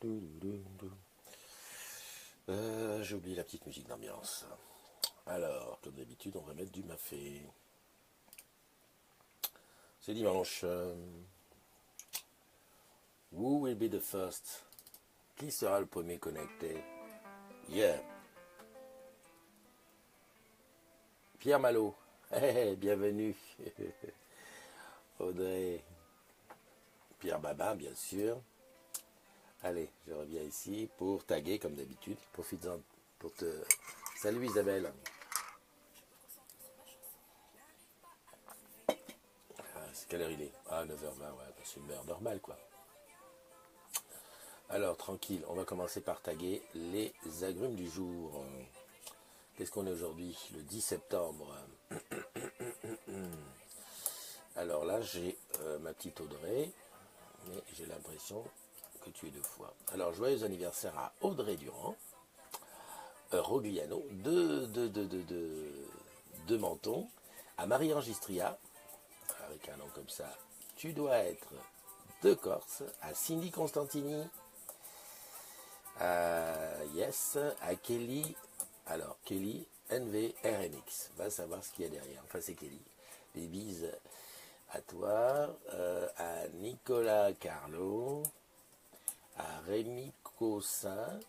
J'ai oublié la petite musique d'ambiance. Alors, comme d'habitude, on va mettre du mafé. C'est dimanche. Who will be the first? Qui sera le premier connecté? Yeah. Pierre Malo. Hey, bienvenue. Audrey. Pierre Babin, bien sûr. Allez, je reviens ici pour taguer comme d'habitude. Profite-en pour te... Salut Isabelle. C'est quelle heure il est? Ah, 9h20, ouais, c'est une heure normale, quoi. Alors, tranquille, on va commencer par taguer les agrumes du jour. Qu'est-ce qu'on est aujourd'hui? Le 10 septembre. Alors là, j'ai ma petite Audrey, mais j'ai l'impression que tu es deux fois. Alors, joyeux anniversaire à Audrey Durand, Rogliano, de Menton, à Marie-Ange Istria, avec un nom comme ça, tu dois être de Corse, à Cindy Constantini, yes, à Kelly, alors Kelly NVRMX, va savoir ce qu'il y a derrière, enfin c'est Kelly, des bises à toi, à Nicolas Carlo, à Rémi Cossin,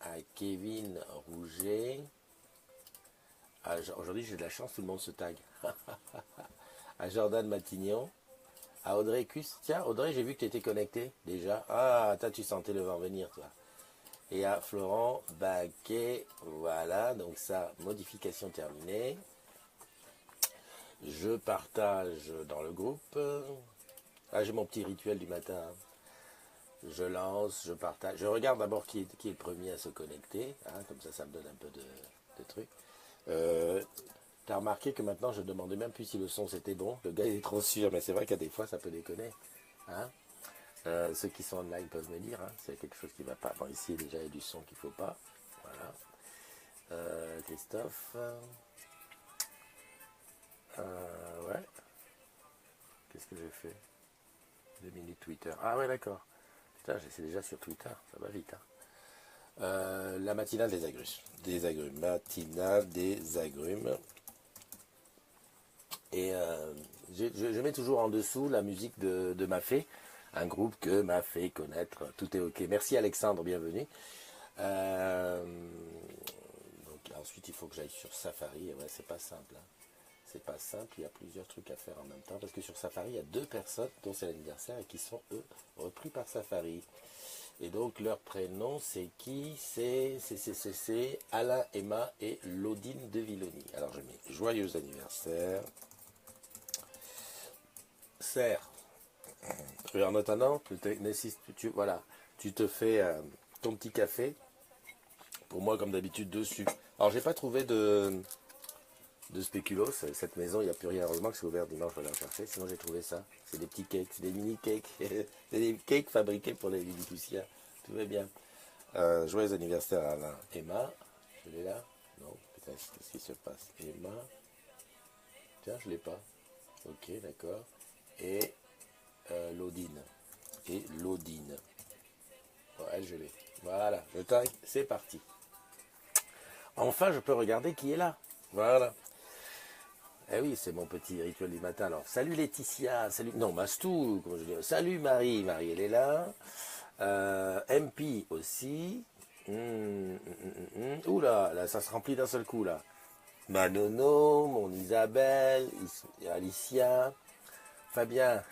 à Kevin Rouget, aujourd'hui j'ai de la chance, tout le monde se tague, à Jordan Matignon, à Audrey Cus, tiens Audrey j'ai vu que tu étais connecté déjà, ah tu sentais le vent venir toi, et à Florent Baquet, voilà, donc ça, modification terminée, je partage dans le groupe, ah j'ai mon petit rituel du matin, je lance, je partage, je regarde d'abord qui est le premier à se connecter, hein, comme ça me donne un peu de trucs. T'as remarqué que maintenant je ne demandais même plus si le son c'était bon, le gars il est trop sûr, mais c'est vrai qu'à des fois ça peut déconner, hein. Ceux qui sont online peuvent me dire, hein, s'il y a quelque chose qui ne va pas. Bon, ici déjà il y a du son qu'il ne faut pas. Voilà. Christophe. Ouais. Qu'est-ce que j'ai fait? 2 minutes Twitter. Ah ouais, d'accord. Putain, j'essaie déjà sur Twitter, ça va vite. Hein. La matinale des agrumes. Des agrumes. Matinale des agrumes. Et je mets toujours en dessous la musique de Mafé, un groupe que m'a fait connaître. Tout est ok. Merci Alexandre, bienvenue. Donc ensuite il faut que j'aille sur Safari. Ouais, c'est pas simple. Hein. C'est pas simple, il y a plusieurs trucs à faire en même temps. Parce que sur Safari, il y a 2 personnes dont c'est l'anniversaire et qui sont eux repris par Safari. Et donc leur prénom c'est qui? C'est Alain, Emma et Laudine de Villoni. Alors je mets joyeux anniversaire. Serre. Et en attendant, voilà, tu te fais ton petit café. Pour moi, comme d'habitude, dessus. Alors, j'ai pas trouvé de spéculoos. Cette maison, il n'y a plus rien. Heureusement que c'est ouvert dimanche, je vais aller en chercher. Sinon, j'ai trouvé ça. C'est des petits cakes, c'est des mini cakes. C'est des cakes fabriqués pour les poussières. Tout va bien. Joyeux anniversaire à Alain. Emma, je l'ai là? Non, putain, qu'est-ce qui se passe? Emma. Tiens, je l'ai pas. Ok, d'accord. Et Laudine. Et Laudine. Bon, elle, je l'ai. Voilà, je tag, c'est parti. Enfin, je peux regarder qui est là. Voilà. Eh oui, c'est mon petit rituel du matin. Alors, salut Laetitia, salut... Non, Mastou, comment je dis. Salut Marie, Marie, elle est là. MP aussi. Oula, là, ça se remplit d'un seul coup, là. Manono, mon Isabelle, Alicia, Fabien,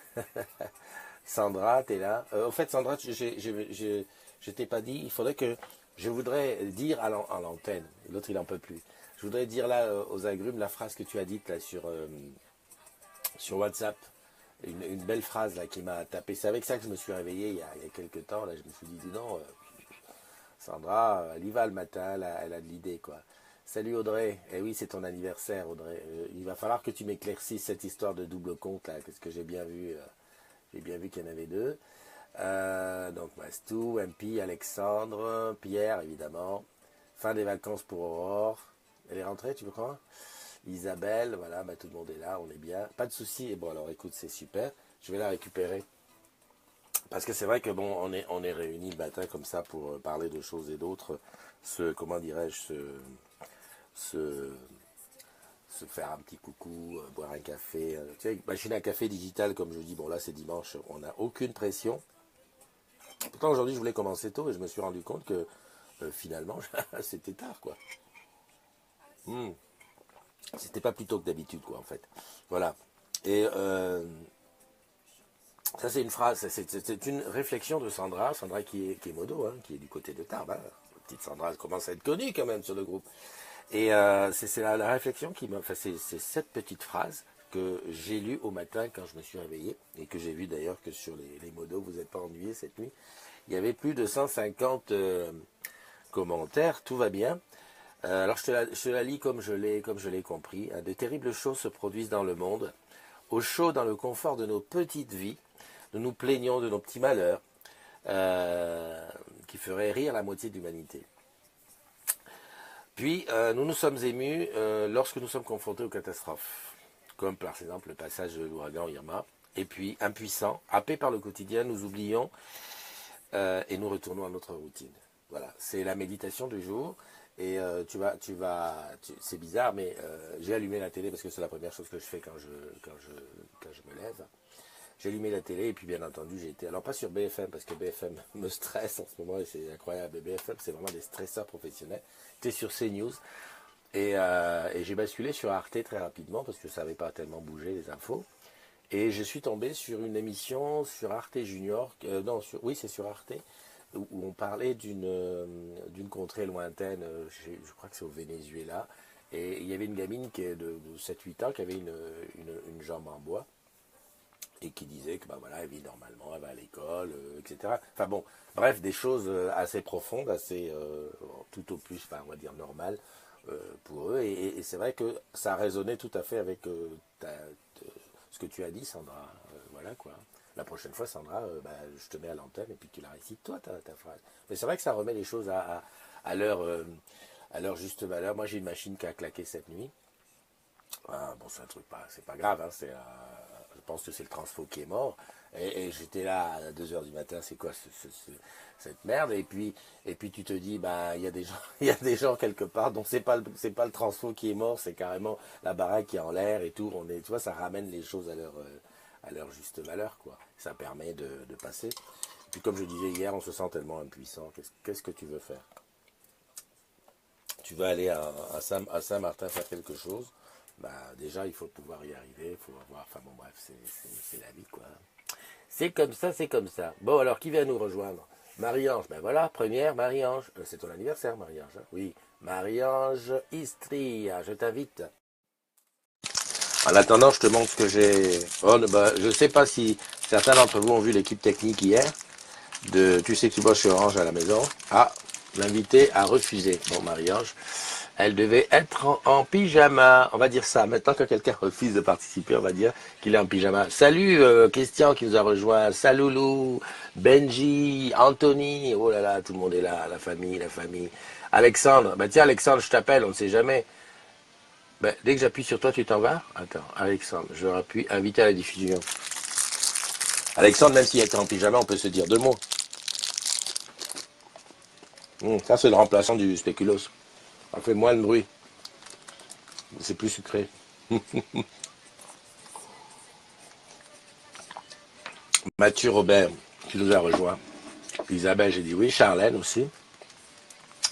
Sandra, t'es là. Au fait, Sandra, je t'ai pas dit, il faudrait que... Je voudrais dire à l'antenne, l'autre il en peut plus, je voudrais dire là aux agrumes la phrase que tu as dite là sur WhatsApp, une belle phrase là qui m'a tapé. C'est avec ça que je me suis réveillé il y a quelques temps, là je me suis dit non, Sandra, elle y va le matin, elle a de l'idée quoi. Salut Audrey, eh oui c'est ton anniversaire Audrey, il va falloir que tu m'éclaircisses cette histoire de double compte là, parce que j'ai bien vu qu'il y en avait 2. Donc Mastou, MP, Alexandre, Pierre évidemment. Fin des vacances pour Aurore. Elle est rentrée, tu crois? Isabelle, voilà, tout le monde est là, on est bien. Pas de souci. Et bon alors écoute, c'est super. Je vais la récupérer Parce que c'est vrai que bon, on est réunis le matin comme ça pour parler de choses et d'autres, comment dirais-je, se, se faire un petit coucou, boire un café. Tu sais, machine à café digital, comme je dis, bon là c'est dimanche, on n'a aucune pression. Pourtant aujourd'hui je voulais commencer tôt et je me suis rendu compte que finalement c'était tard quoi. Hmm. C'était pas plus tôt que d'habitude quoi en fait. Voilà. Et ça c'est une phrase, c'est une réflexion de Sandra, Sandra qui est modo, hein, qui est du côté de Tarbes. Hein. Petite Sandra elle commence à être connue quand même sur le groupe. Et c'est la réflexion qui m'a. Enfin, c'est cette petite phrase que j'ai lue au matin quand je me suis réveillé et que j'ai vu d'ailleurs que sur les modos, vous n'êtes pas ennuyés cette nuit. Il y avait plus de 150 commentaires, tout va bien. Alors je te la lis comme je l'ai compris. Hein. De terribles choses se produisent dans le monde. Au chaud, dans le confort de nos petites vies, nous nous plaignons de nos petits malheurs qui feraient rire la moitié de l'humanité. Puis, nous nous sommes émus lorsque nous sommes confrontés aux catastrophes, comme par exemple le passage de l'ouragan Irma. Et puis, impuissants, happés par le quotidien, nous oublions et nous retournons à notre routine. Voilà, c'est la méditation du jour. Et c'est bizarre, mais j'ai allumé la télé parce que c'est la première chose que je fais quand je me lève. J'ai allumé la télé et puis bien entendu j'ai été, alors pas sur BFM parce que BFM me stresse en ce moment et c'est incroyable, BFM c'est vraiment des stresseurs professionnels. J'étais sur CNews et j'ai basculé sur Arte très rapidement parce que ça n'avait pas tellement bougé les infos. Et je suis tombé sur une émission sur Arte Junior, non, oui c'est sur Arte, où on parlait d'une contrée lointaine, je crois que c'est au Venezuela, et il y avait une gamine qui est de 7-8 ans qui avait une jambe en bois et qui disait que bah voilà, elle vit normalement, elle va à l'école, etc. Enfin bon, bref, des choses assez profondes, assez tout au plus, enfin, on va dire normales pour eux. Et c'est vrai que ça résonnait tout à fait avec ce que tu as dit, Sandra. Voilà quoi. La prochaine fois, Sandra, bah, je te mets à l'antenne et puis tu la récites toi, ta phrase. Mais c'est vrai que ça remet les choses à leur juste valeur. Moi, j'ai une machine qui a claqué cette nuit. Ah, bon, c'est un truc pas, c'est pas grave, hein, je pense que c'est le transfo qui est mort. Et j'étais là à 2 h du matin, c'est quoi cette merde? Et puis tu te dis, bah, il y a des gens, il y a des gens quelque part dont c'est pas le transfo qui est mort, c'est carrément la baraque qui est en l'air et tout. Tu vois, ça ramène les choses à leur juste valeur, quoi. Ça permet de passer. Et puis comme je disais hier, on se sent tellement impuissant. Qu'est-ce que tu veux faire? Tu vas aller à Saint-Martin faire quelque chose, bah déjà il faut pouvoir y arriver, il faut avoir, enfin bon bref, c'est la vie quoi. C'est comme ça, c'est comme ça. Bon alors qui vient nous rejoindre? Marie-Ange, ben voilà, première Marie-Ange. C'est ton anniversaire Marie-Ange, hein. Oui. Marie-Ange Istria, je t'invite. En attendant, je te montre ce que j'ai. Oh, bah, je ne sais pas si certains d'entre vous ont vu l'équipe technique hier. Tu sais que tu bosses chez Orange à la maison. Ah, l'invité a refusé. Bon, Marie-Ange, elle devait être en pyjama. On va dire ça. Maintenant que quelqu'un refuse de participer, on va dire qu'il est en pyjama. Salut, Christian qui nous a rejoint. Salut Lou, Benji, Anthony. Oh là là, tout le monde est là. La famille, la famille. Alexandre. Bah tiens, Alexandre, je t'appelle, on ne sait jamais. Ben, dès que j'appuie sur toi, tu t'en vas? Attends, Alexandre, je rappuie, inviter à la diffusion. Alexandre, même s'il était en pyjama, on peut se dire 2 mots. Ça, c'est le remplaçant du spéculoos. Ça fait moins de bruit. C'est plus sucré. Mathieu Robert, qui nous a rejoint. Isabelle, j'ai dit oui. Charlène aussi.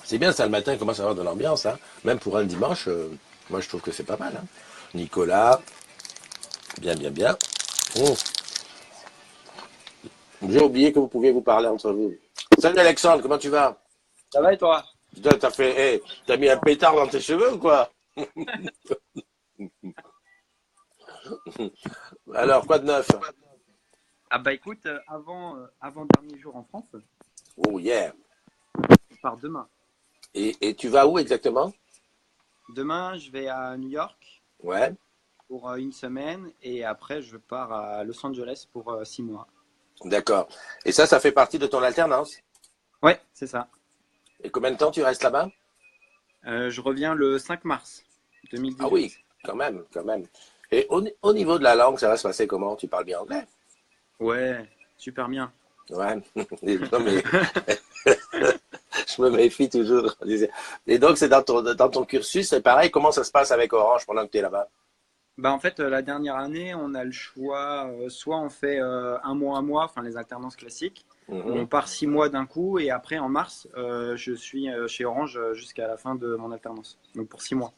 C'est bien ça le matin, il commence à avoir de l'ambiance. Hein. Même pour un dimanche, moi je trouve que c'est pas mal. Hein. Nicolas, bien, bien, bien. Mmh. J'ai oublié que vous pouviez vous parler entre vous. Salut Alexandre, comment tu vas? Ça va et toi? Putain, t'as mis un pétard dans tes cheveux ou quoi? Alors, quoi de neuf? Ah bah écoute, avant dernier jour en France, Oh yeah. je pars demain. Et tu vas où exactement? Demain, je vais à New York Ouais, pour une semaine et après, je pars à Los Angeles pour 6 mois. d'accord. Et ça fait partie de ton alternance? Ouais, c'est ça. Et combien de temps tu restes là-bas? Je reviens le 5 mars Ah oui, 2018. quand même, quand même. Et au niveau de la langue, ça va se passer comment? Tu parles bien anglais? Ouais, super bien. Ouais. Non, mais je me méfie toujours. Et donc, c'est dans ton cursus, c'est pareil. Comment ça se passe avec Orange pendant que tu es là-bas? Bah, en fait, la dernière année, on a le choix, soit on fait un mois, enfin les alternances classiques, où on Mhm. part 6 mois d'un coup, et après en mars, je suis chez Orange jusqu'à la fin de mon alternance. Donc pour 6 mois.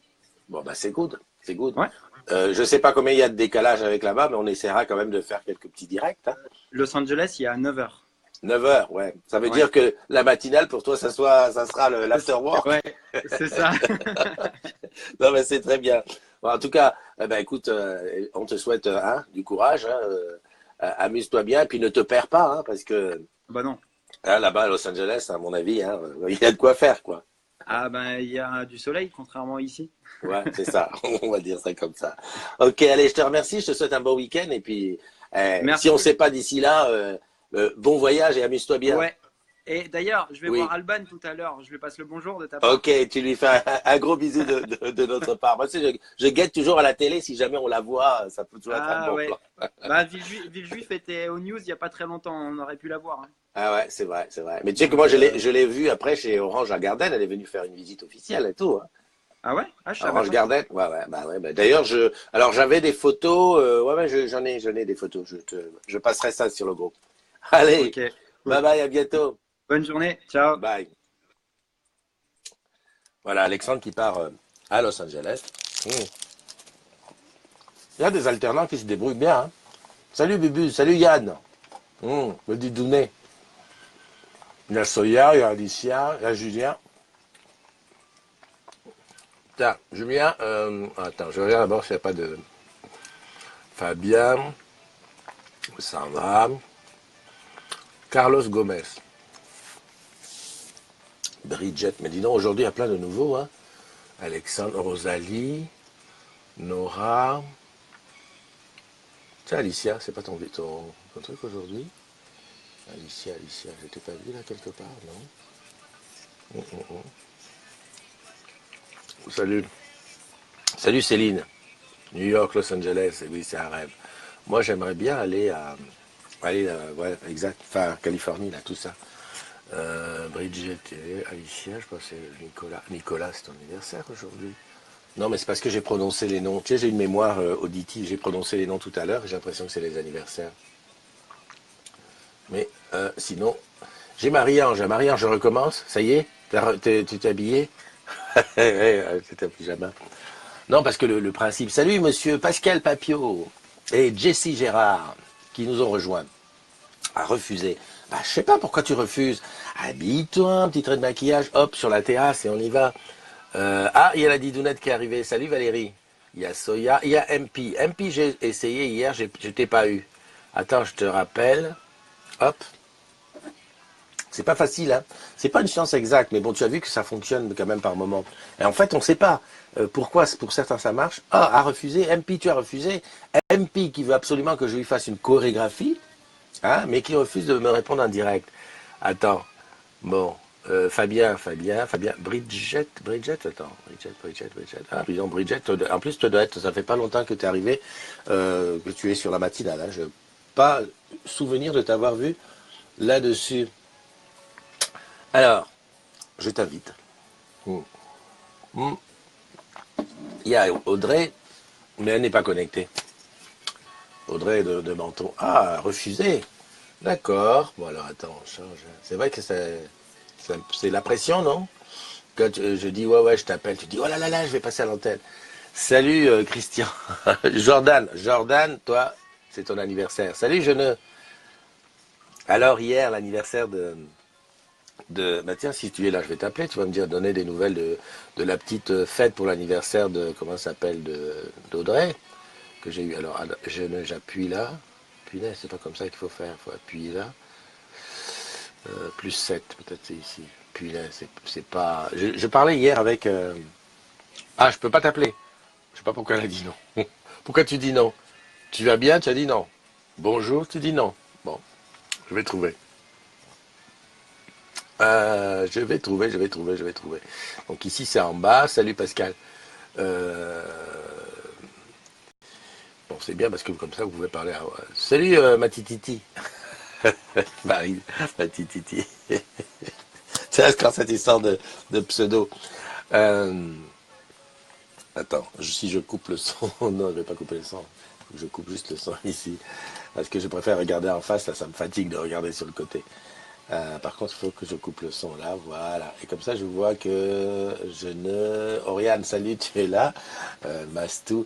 Bon, bah, c'est good. C'est good. Ouais. Je sais pas combien il y a de décalage avec là-bas, mais on essaiera quand même de faire quelques petits directs. Hein. Los Angeles, il y a 9 heures. 9 heures, ouais. Ça veut Ouais. dire que la matinale, pour toi, ça sera l'afterwork. Ouais, c'est ça. Non, mais c'est très bien. Bon, en tout cas, eh ben, écoute, on te souhaite hein, du courage. Hein, amuse-toi bien, puis ne te perds pas, hein, parce que Bah non. hein, là-bas à Los Angeles, à mon avis, hein, il y a de quoi faire, quoi. Ah ben il y a du soleil, contrairement à ici. Ouais, c'est ça. On va dire ça comme ça. Ok, allez, je te remercie. Je te souhaite un bon week-end. Et puis, si on ne Merci. sait pas d'ici là, bon voyage et amuse-toi bien. Ouais. Et d'ailleurs, je vais voir Oui. Alban tout à l'heure. Je lui passe le bonjour de ta part. Ok, tu lui fais un gros bisou de notre part. Moi, tu sais, je guette toujours à la télé. Si jamais on la voit, ça peut toujours être un Ah bon plan. ouais. Bah Villejuif était au news il y a pas très longtemps. On aurait pu la voir, hein. Ah ouais, c'est vrai, c'est vrai. Mais tu sais que Donc moi, je l'ai vu après chez Orange à Garden. Elle est venue faire une visite officielle et tout. Hein. ah ouais? Ah je savais Orange pas ça. Garden, ouais. Bah, d'ailleurs, alors j'avais des photos. Ouais, j'en ai des photos. Je passerai ça sur le groupe. Allez, Ok. bye Cool. bye, à bientôt. Bonne journée. Ciao. Bye. Voilà, Alexandre qui part à Los Angeles. Hmm. Il y a des alternants qui se débrouillent bien. Hein. Salut Bubu, salut Yann. Le Didounet. Il y a Soya, il y a Alicia, il y a Julien. Tiens, Julien, attends, je regarde d'abord s'il n'y a pas de Fabien, ça va. Carlos Gomez. Bridget, mais dis donc, aujourd'hui il y a plein de nouveaux. Hein. Alexandre, Rosalie, Nora. Tiens, Alicia, c'est pas ton truc aujourd'hui? Alicia, je t'ai pas vu là quelque part, non? Salut. Salut Céline. New York, Los Angeles, oui, c'est un rêve. Moi, j'aimerais bien aller, ouais, exact, enfin, Californie, là, tout ça. Bridget et Alicia, je pense que c'est Nicolas. Nicolas, c'est ton anniversaire aujourd'hui. Non, mais c'est parce que j'ai prononcé les noms. Tu sais, j'ai une mémoire auditive, j'ai prononcé les noms tout à l'heure, et j'ai l'impression que c'est les anniversaires. Mais sinon, j'ai Marie-Ange. Marie-Ange, je recommence. Ça y est? Tu t'es habillé? C'est un pyjama. Non, parce que le principe. Salut, monsieur Pascal Papio et Jessie Gérard, qui nous ont rejoints. À refuser. Bah, je sais pas pourquoi tu refuses. Habille-toi, un petit trait de maquillage, hop, sur la terrasse et on y va. Il y a la didounette qui est arrivée. Salut Valérie. Il y a Soya, il y a MP. MP, j'ai essayé hier, je t'ai pas eu. Attends, je te rappelle. Hop. C'est pas facile, hein. C'est pas une science exacte, mais bon, tu as vu que ça fonctionne quand même par moment. Et en fait, on sait pas pourquoi, pour certains ça marche. Ah, a refusé. MP, tu as refusé. MP qui veut absolument que je lui fasse une chorégraphie, hein, mais qui refuse de me répondre en direct. Attends. Bon. Fabien, attends, Bridget. Ah, disons Bridget, en plus, ça fait pas longtemps que tu es arrivé, que tu es sur la matinale. Hein, je n'ai pas souvenir de t'avoir vu là-dessus. Alors, je t'invite. Hmm. Hmm. Il y a Audrey, mais elle n'est pas connectée. Audrey de Menton. Ah, refusé. D'accord. Bon, alors attends, on change. C'est vrai que c'est la pression, non? Quand je dis ouais, je t'appelle, tu dis oh là là là, je vais passer à l'antenne. Salut Christian. Jordan, toi, c'est ton anniversaire. Salut, je ne. Alors, hier, l'anniversaire bah tiens, si tu es là, je vais t'appeler, tu vas me dire, donner des nouvelles de la petite fête pour l'anniversaire de, comment ça s'appelle, d'Audrey, que j'ai eu. Alors, j'appuie là. Punaise, c'est pas comme ça qu'il faut faire, il faut appuyer là. Plus 7 peut-être c'est ici. Puis là, c'est pas. Je parlais hier avec. Ah, je peux pas t'appeler. Je sais pas pourquoi elle a dit non. Pourquoi tu dis non? Tu vas bien? Tu as dit non. Bonjour, tu dis non. Bon, je vais trouver. Je vais trouver. Donc ici c'est en bas. Salut Pascal. Euh, Bon, c'est bien parce que comme ça vous pouvez parler à. Salut ma tititi. Marie, la tititi. C'est quand cette histoire de pseudo. Euh, Attends, si je coupe le son, non, je vais pas couper le son. Je coupe juste le son ici. Parce que je préfère regarder en face, là, ça me fatigue de regarder sur le côté. Par contre, il faut que je coupe le son là, voilà. Et comme ça, je vois que je ne... Oriane, salut, tu es là. Mastou.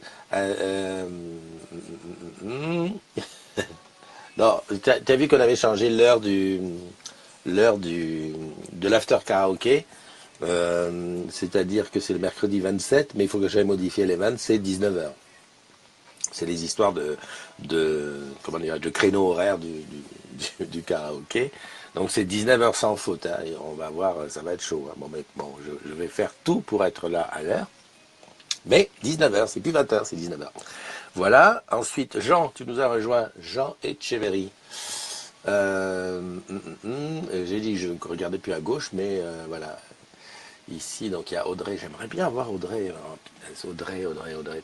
Non, t'as vu qu'on avait changé de l'after karaoké. C'est-à-dire que c'est le mercredi 27, mais il faut que j'aille modifier les 20, c'est 19 heures. C'est les histoires comment dire, de créneau horaire du karaoké. Donc c'est 19 heures sans faute, hein, et on va voir, ça va être chaud. Hein. Bon, mais bon, je vais faire tout pour être là à l'heure. Mais 19 heures, c'est plus 20 heures, c'est 19 heures. Voilà. Ensuite, Jean, tu nous as rejoint. Jean Etcheverry. J'ai dit que je ne regardais plus à gauche, mais voilà. Ici, donc il y a Audrey. J'aimerais bien avoir Audrey. Audrey.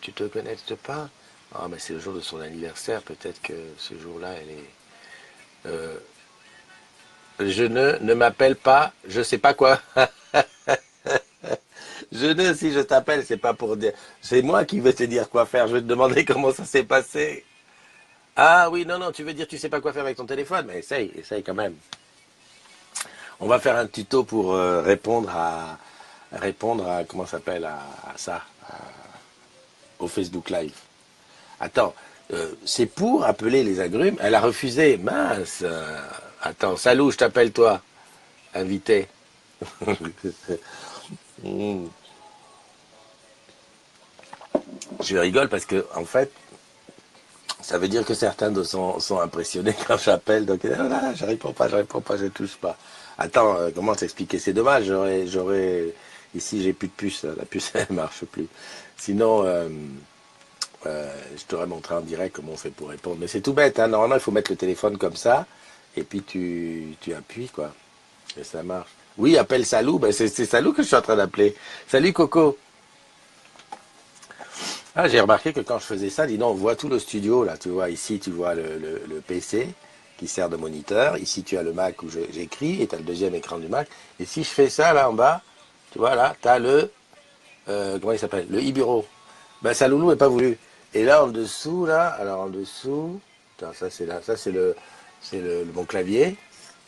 Tu te connectes pas? Ah, mais c'est le jour de son anniversaire. Peut-être que ce jour-là, elle est. Je ne m'appelle pas. Je sais pas quoi. Si je t'appelle, c'est pas pour dire. C'est moi qui veux te dire quoi faire. Je vais te demander comment ça s'est passé. Ah oui, non, non, tu veux dire tu sais pas quoi faire avec ton téléphone, mais essaye quand même. On va faire un tuto pour répondre à comment ça s'appelle à ça, au Facebook Live. Attends, c'est pour appeler les agrumes. Elle a refusé. Mince. Attends, Salou, je t'appelle toi, invité. Hmm. Je rigole parce que en fait, ça veut dire que certains sont impressionnés quand j'appelle. Donc, là, je réponds pas, je touche pas. Attends, comment t'expliquer? C'est dommage, ici j'ai plus de puce, la puce elle marche plus. Sinon, je t'aurais montré en direct comment on fait pour répondre. Mais c'est tout bête, hein. Normalement, il faut mettre le téléphone comme ça, et puis tu appuies, quoi. Et ça marche. Oui, appelle Salou, ben c'est Salou que je suis en train d'appeler. Salut Coco. Ah, j'ai remarqué que quand je faisais ça, dis donc, on voit tout le studio, là, tu vois, ici, tu vois le PC qui sert de moniteur, ici, tu as le Mac où j'écris, et tu as le deuxième écran du Mac, et si je fais ça, là, en bas, tu vois, là, tu as comment il s'appelle, le e-bureau. Ben, ça, Loulou n'est pas voulu. Et là, en dessous, là, alors en dessous, attends, ça, c'est là, ça, mon clavier,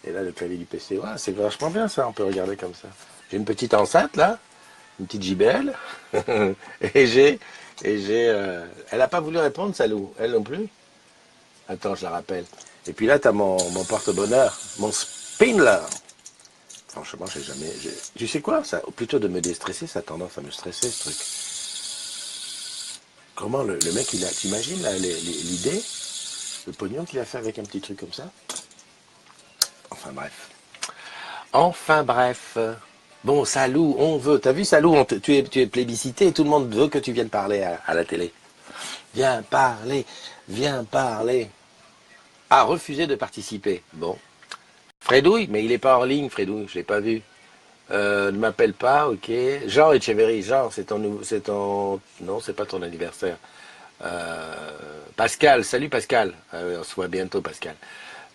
et là, le clavier du PC, ouais, c'est vachement bien, ça, on peut regarder comme ça. J'ai une petite enceinte, là, une petite JBL, et elle n'a pas voulu répondre, Salou, elle non plus. Attends, je la rappelle. Et puis là, tu as mon porte-bonheur, mon Spindler. Franchement, tu sais quoi, ça, plutôt de me déstresser, ça a tendance à me stresser, ce truc. Comment le mec, t'imagines l'idée, le pognon qu'il a fait avec un petit truc comme ça? Enfin bref. Enfin bref. Bon, Salou, on veut. T'as vu, Salou, tu es plébiscité et tout le monde veut que tu viennes parler à la télé. Viens parler, viens parler. Ah, refusé de participer. Bon. Fredouille, mais il n'est pas en ligne, Fredouille, je ne l'ai pas vu. Ne m'appelle pas, ok. Jean Etcheverry, Jean, non, c'est pas ton anniversaire. Pascal, salut Pascal. On se voit bientôt, Pascal.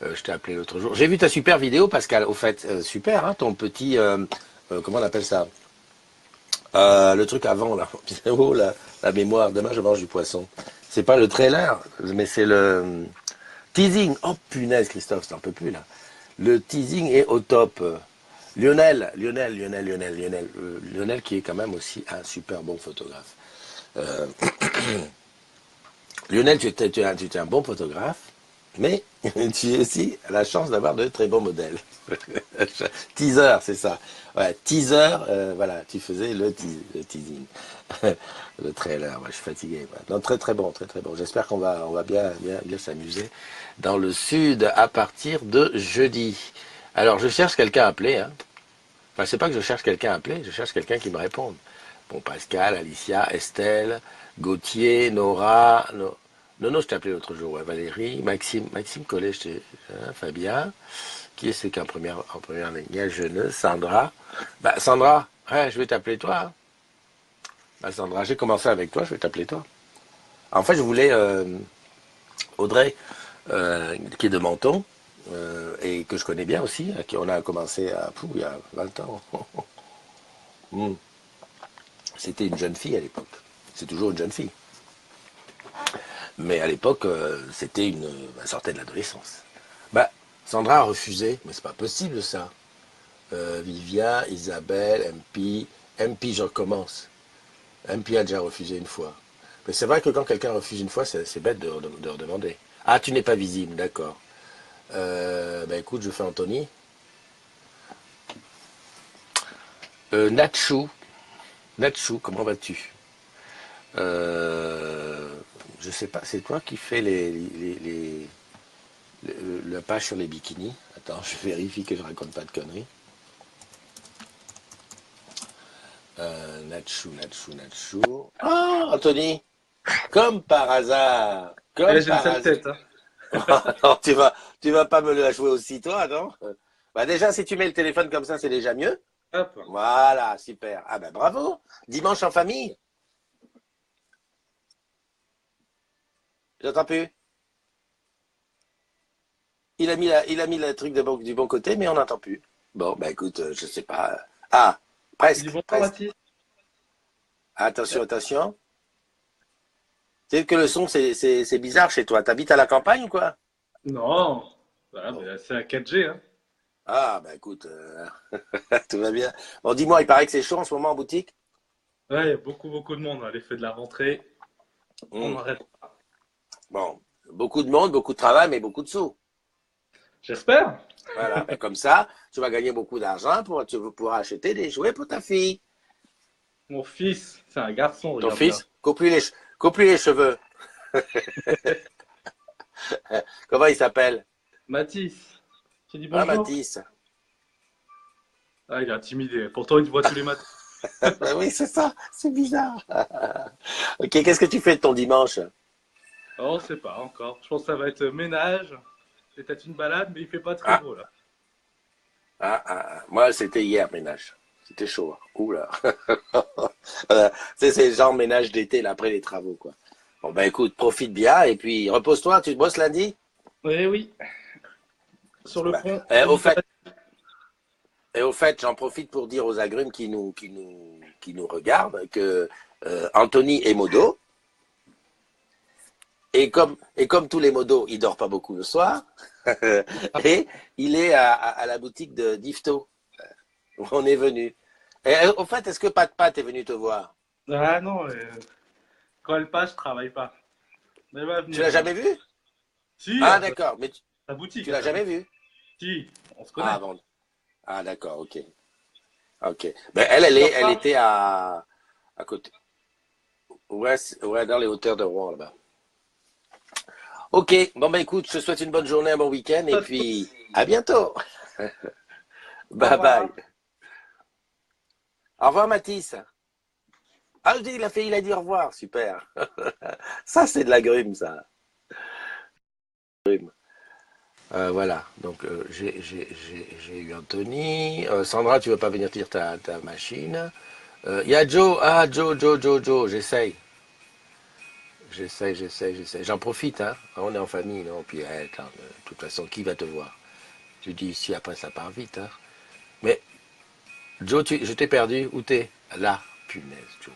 Je t'ai appelé l'autre jour. J'ai vu ta super vidéo, Pascal. Au fait, super, hein, ton petit, comment on appelle ça? Le truc avant, là. Oh, la mémoire. Demain, je mange du poisson. C'est pas le trailer, mais c'est le teasing. Oh, punaise, Christophe, c'est un peu plus, là. Le teasing est au top. Lionel qui est quand même aussi un super bon photographe. Euh, Lionel, tu es un bon photographe, mais tu as aussi la chance d'avoir de très bons modèles. Teaser, c'est ça. Ouais, teaser, voilà, tu faisais le teasing. Le trailer, ouais, je suis fatigué. Ouais. Non, très très bon, très très bon. J'espère qu'on va bien s'amuser dans le sud à partir de jeudi. Alors, je cherche quelqu'un à appeler. Hein. Enfin, c'est pas que je cherche quelqu'un à appeler, je cherche quelqu'un qui me réponde. Bon, Pascal, Alicia, Estelle, Gauthier, Nora, Nono, je t'ai appelé l'autre jour, ouais, Valérie, Maxime Collet, Fabien, qui est-ce qu'en première ligne, Jeuneux, Sandra. Bah, Sandra, ouais, je vais t'appeler toi. Hein. Bah, Sandra, j'ai commencé avec toi, je vais t'appeler toi. En fait, je voulais Audrey, qui est de Menton, et que je connais bien aussi, à qui on a commencé il y a 20 ans. Hmm. C'était une jeune fille à l'époque. C'est toujours une jeune fille. Mais à l'époque, c'était elle sortait de l'adolescence. Bah, Sandra a refusé, mais c'est pas possible ça. Vivia, Isabelle, MP, je recommence. MP a déjà refusé une fois. Mais c'est vrai que quand quelqu'un refuse une fois, c'est bête de redemander. Ah, tu n'es pas visible, d'accord. Bah écoute, je fais Anthony. Nacho, Nacho, comment vas-tu? euh, Je sais pas, c'est toi qui fais la page sur les bikinis. Attends, je vérifie que je raconte pas de conneries. Nacho. Ah, Anthony, comme par hasard, Ouais, comme j'ai une par sale hasard. tête, hein. Non, tu vas pas me la jouer aussi, toi, non? Bah déjà, si tu mets le téléphone comme ça, c'est déjà mieux. Hop. Voilà, super. Ah ben bravo. Dimanche en famille. J'entends plus. Il a mis le truc du bon côté, mais on n'entend plus. Bon, bah écoute, je sais pas. Ah, Tu dis presque, bonjour, presque. Mathis. Attention, attention. C'est que le son, c'est bizarre chez toi. T'habites à la campagne ou quoi? Non. Voilà, mais Bon. là, c'est la 4G, hein. Ah, bah écoute, tout va bien. Bon, dis-moi, il paraît que c'est chaud en ce moment en boutique. Ouais, il y a beaucoup, beaucoup de monde, hein. L'effet de la rentrée, on Hmm. arrête. Bon, beaucoup de monde, beaucoup de travail, mais beaucoup de sous. J'espère. Voilà, ben comme ça, tu vas gagner beaucoup d'argent tu vas pouvoir acheter des jouets pour ta fille. Mon fils, c'est un garçon, Ton regarde bien. fils, coupe lui les cheveux. Comment il s'appelle? Mathis, tu dis Ah, bonjour? Mathis. Ah, il est intimidé. Pourtant, il te voit tous les matins. Ben oui, c'est ça, c'est bizarre. Ok, qu'est-ce que tu fais de ton dimanche? Oh, on sait pas encore. Je pense que ça va être ménage. C'est peut-être une balade, mais il fait pas très Ah, beau, là. Moi, c'était hier, ménage. C'était chaud, hein. Ouh là. C'est le genre ménage d'été, là, après les travaux, quoi. Bon, ben écoute, profite bien et puis repose-toi. Tu te bosses lundi? Eh oui, sur le Ben, pont eh, de au fait, l'Italie. au fait, j'en profite pour dire aux agrumes qui nous regardent que Anthony est modo. Et comme tous les modos, il dort pas beaucoup le soir. Et il est à la boutique de d'Ifto, où on est venu. Et au fait, est-ce que Pat Pat est venu te voir? Ah non, quand elle passe, je travaille pas. Mais elle va Tu venir, l'as elle va jamais venir. vu? Si, Ah, d'accord, mais sa boutique, tu à l'as sa jamais boutique. vu? Si, on se Ah, connaît. bon. Ah, d'accord, ok. Ok. Ben, Tu dors elle pas? était à côté. Ouais, ouais, dans les hauteurs de Rouen, là-bas. Ok, bon, ben écoute, je te souhaite une bonne journée, un bon week-end, et Pas puis tous. à bientôt. Au Bye bye. revoir. Au revoir, Mathis. Ah, je dis, il a dit au revoir, super. Ça, c'est de la grume, ça. Voilà, donc j'ai eu Anthony. Sandra, tu veux pas venir tirer ta machine. Il y a Joe. Ah, Joe. J'essaie. J'en profite, hein. On est en famille, non? Puis, attends, de toute façon, qui va te voir? Je dis ici, après, ça part vite, hein. Mais, Joe, je t'ai perdu. Où t'es? Là. Punaise, Joe.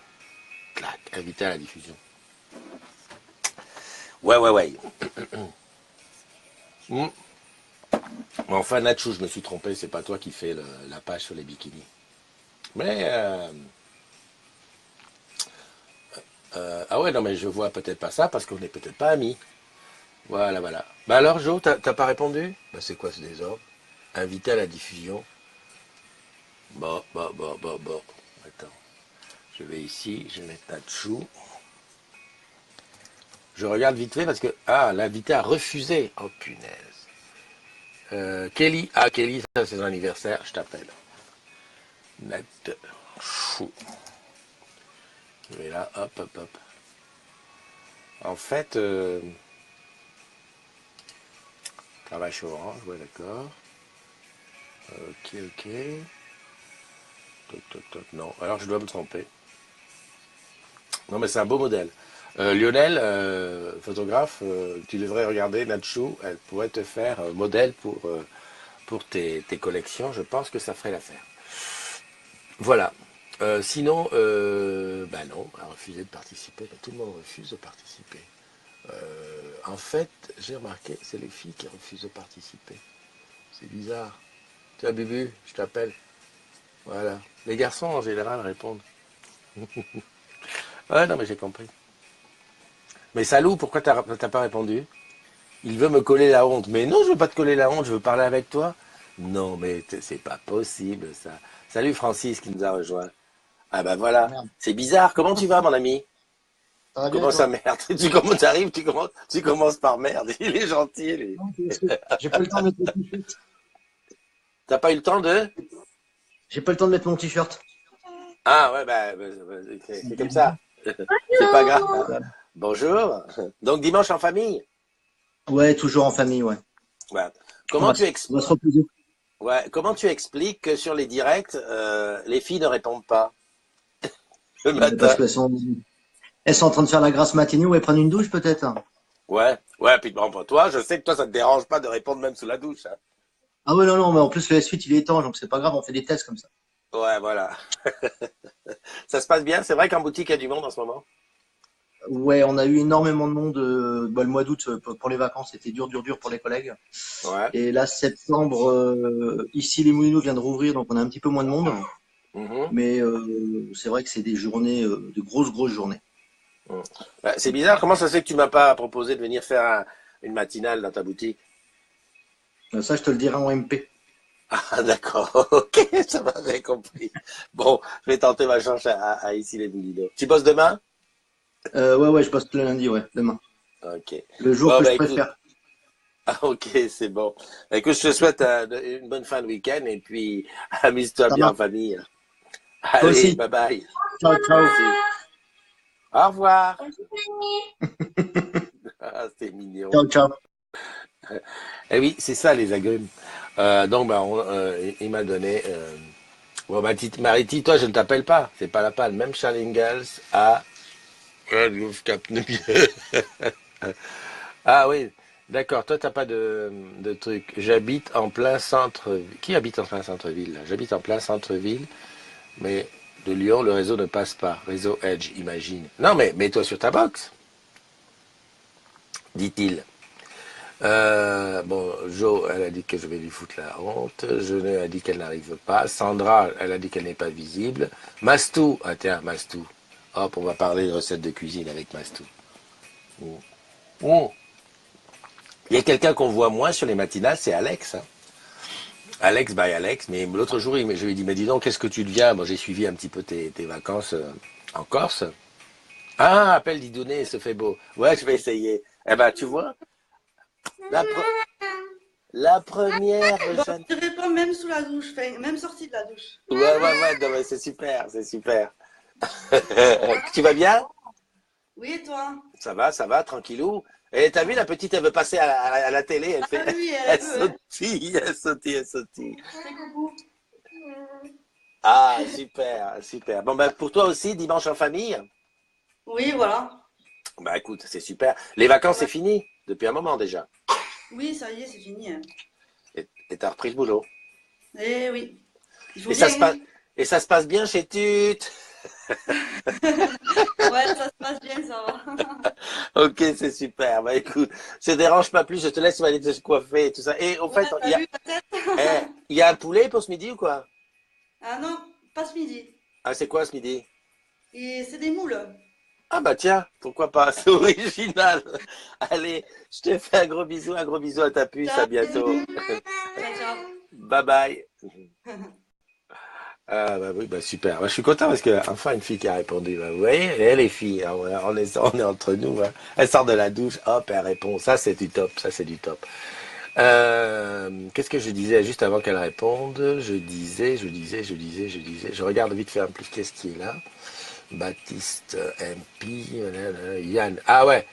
Clac. Invité à la diffusion. Ouais. Hmm. Enfin, Nacho, je me suis trompé. C'est pas toi qui fais la page sur les bikinis. Mais, ah ouais, non, mais je vois peut-être pas ça parce qu'on n'est peut-être pas amis. Voilà. Bah alors, Jo, t'as pas répondu? Bah c'est quoi ce désordre? Invité à la diffusion. Bon. Attends, je vais ici, je vais mettre Natchou. Je regarde vite fait parce que, ah, l'invité a refusé. Oh punaise. Kelly, Kelly, ça c'est son anniversaire, je t'appelle. Natchou. Je vais là, hop. En fait, travail chez Orange, ouais, d'accord. Ok. Toc. Non, alors je dois me tromper. Non, mais c'est un beau modèle. Lionel, photographe, tu devrais regarder Nacho, elle pourrait te faire modèle pour tes collections, je pense que ça ferait l'affaire. Voilà. Sinon, bah non, elle a refusé de participer. Bah, tout le monde refuse de participer. En fait, j'ai remarqué, c'est les filles qui refusent de participer. C'est bizarre. Tu vois, Bubu, je t'appelle. Voilà. Les garçons, en général, répondent. Ouais, non, mais j'ai compris. Mais Salou, pourquoi t'as pas répondu? Il veut me coller la honte. Mais non, je veux pas te coller la honte, je veux parler avec toi. Non, mais c'est pas possible, ça. Salut Francis qui nous a rejoint. Ah bah Ah voilà. merde. C'est bizarre. Comment tu vas, mon ami? Ça va bien et Comment ça, toi? merde? T'arrives, tu commences par merde. Il est gentil, lui. Non, c'est parce que j'ai pas eu le temps de mettre mon t-shirt. T'as pas eu le temps de? J'ai pas eu le temps de mettre mon t-shirt. Ah ouais, c'est comme ça. C'est pas grave. Bonjour. Donc dimanche en famille. Ouais, toujours en famille, ouais. Ouais. On Comment va, tu on va se reposer. comment tu expliques que sur les directs, les filles ne répondent pas le Parce matin? qu'elles sont en train de faire la grasse matinée ou elles prennent une douche peut-être. Ouais, ouais, puis bon, pour toi, je sais que toi, ça te dérange pas de répondre même sous la douche, hein. Ah ouais, non, non, mais en plus le S8 il est étanche, donc c'est pas grave, on fait des tests comme ça. Ouais, voilà. Ça se passe bien, c'est vrai qu'en boutique, il y a du monde en ce moment. Ouais, on a eu énormément de monde. Le mois d'août pour les vacances, c'était dur, dur, dur pour les collègues. Ouais. Et là, septembre, ici les Moulineaux vient de rouvrir, donc on a un petit peu moins de monde. Mhm. Mais c'est vrai que c'est des journées, de grosses, grosses journées. Mhm. Bah, c'est bizarre, comment ça se fait que tu m'as pas proposé de venir faire une matinale dans ta boutique? Ça, je te le dirai en MP. Ah, d'accord, ok, ça va, j'ai compris. Bon, je vais tenter ma chance à ici les Moulineaux. Tu bosses demain? Ouais, ouais, je bosse le lundi, ouais, demain. Ok. Le jour Bon, que je bah écoute, préfère. ah, ok, c'est bon. Bah, écoute, je te souhaite une bonne fin de week-end et puis amuse-toi Ça bien en marche. famille. Toi Allez, aussi. bye bye. Ciao, ciao. Merci. Au revoir. Ah, c'est mignon. Ciao, ciao. Eh oui, c'est ça les agrumes. Donc, bah, il m'a donné. Bon, bah, Mariti, toi, je ne t'appelle pas. C'est pas la panne. Même Charlingals a. Je capte mieux. Ah oui, d'accord. Toi, t'as pas de truc. J'habite en plein centre. Qui habite en plein centre-ville là? J'habite en plein centre-ville, mais de Lyon, le réseau ne passe pas. Réseau Edge, imagine. Non, mais mets-toi sur ta box, dit-il. Bon, Jo, elle a dit que je vais lui foutre la honte. Jeune a dit qu'elle n'arrive pas. Sandra, elle a dit qu'elle n'est pas visible. Mastou, ah tiens, Mastou. Hop, on va parler de recettes de cuisine avec Mastou. Mm. Mm. Il y a quelqu'un qu'on voit moins sur les matinales, c'est Alex, hein. Alex by Alex, mais l'autre jour, je lui ai dit, mais dis donc, qu'est-ce que tu deviens? Bon, j'ai suivi un petit peu tes vacances en Corse. Ah, appelle Didounet, se fait beau. Ouais, je vais essayer. Eh ben, tu vois, la, pre- la première, Bon, Jeanne. je réponds même sous la douche, enfin, même sortie de la douche. Ouais, ouais, ouais, non, mais c'est super, c'est super. Tu vas bien? Oui, et toi? Ça va, tranquillou. Et t'as vu, la petite, elle veut passer à la télé, elle fait, Ah oui, elle elle veut, hein. sautille, elle sautille, elle sautille. Fais coucou. Ah, super, super. Bon, ben, pour toi aussi, dimanche en famille? Oui, voilà. Bah, écoute, c'est super. Les vacances, c'est Ouais. fini, depuis un moment déjà. Oui, ça y est, c'est fini, hein. Et t'as repris le boulot. Eh oui, il faut Et ça bien, se hein. passe, et ça se passe bien chez Tut. Ouais, ça se passe bien, ça va. Ok, c'est super. Bah, écoute, je te dérange pas plus, je te laisse aller te coiffer et tout ça. Et au Ouais, fait, salut, peut-être. il y a un poulet pour ce midi ou quoi? Ah non, pas ce midi. Ah, c'est quoi ce midi? Et c'est des moules. Ah bah tiens, pourquoi pas, c'est original. Allez, je te fais un gros bisou à ta puce, à Ciao, bientôt. bisous. Ciao, ciao. Bye bye. Ah bah oui, bah super. Bah, je suis content parce que enfin une fille qui a répondu. Bah, vous voyez, les filles, hein, on est entre nous, hein. Elle sort de la douche, hop, elle répond. Ça c'est du top, ça c'est du top. Qu'est-ce que je disais juste avant qu'elle réponde? Je regarde vite fait en plus qu'est-ce qui est là. Baptiste, MP, Yann. Ah ouais,